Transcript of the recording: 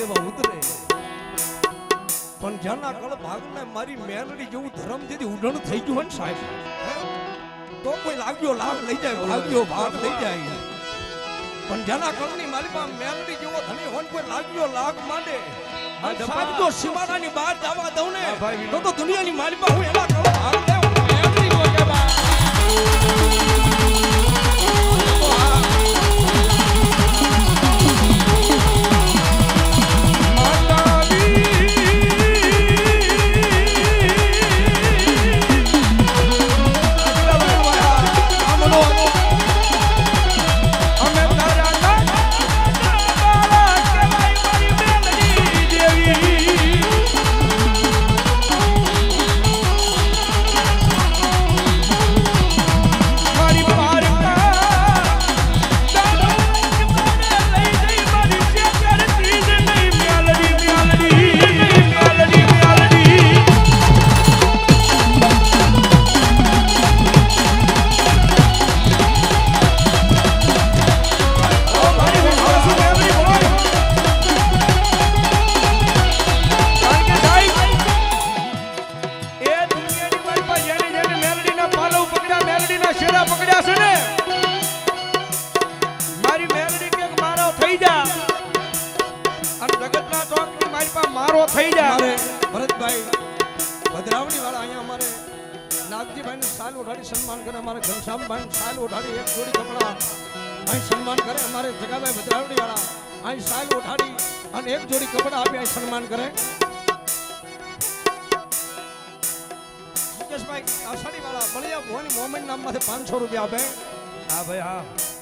દેવા ઉતરે પણ જાના કળ ભાગને મારી મેલડી જેવું ધર્મ જેથી ઉડણ થઈ ગયું હોય ને સાહેબ તો કોઈ લાગ્યો લાગ લઈ જાય લાગ્યો ભાગ લઈ જાય પણ જાના કળની મારી પાસે મેલડી જેવો ધણી હોય કોઈ લાગ્યો લાગ માંડે સાહેબ જો સીમાડાની બહાર જવા દઉં ને તો દુનિયાની મારી પાસે હું એના કળ ભાગ લેવ મેલડી નો કહેવાય થઈ જાય ભરતભાઈ ભદ્રાવણી વાળા અહીંયા અમારે નાગજીભાઈ ને સાલ ઓઢાડી સન્માન કરે અમારે ઘનશ્યામભાઈ સાલ ઓઢાડી એક જોડી કપડા અહીં સન્માન કરે અમારે જગાભાઈ ભદ્રાવણી વાળા અહીં સાલ ઓઢાડી અને એક જોડી કપડા આપી અહીં સન્માન કરે મુકેશભાઈ આષાઢી વાળા બળિયા ભવાની મોમેન્ટ નામમાંથી 500 રૂપિયા આપે હા ભાઈ હા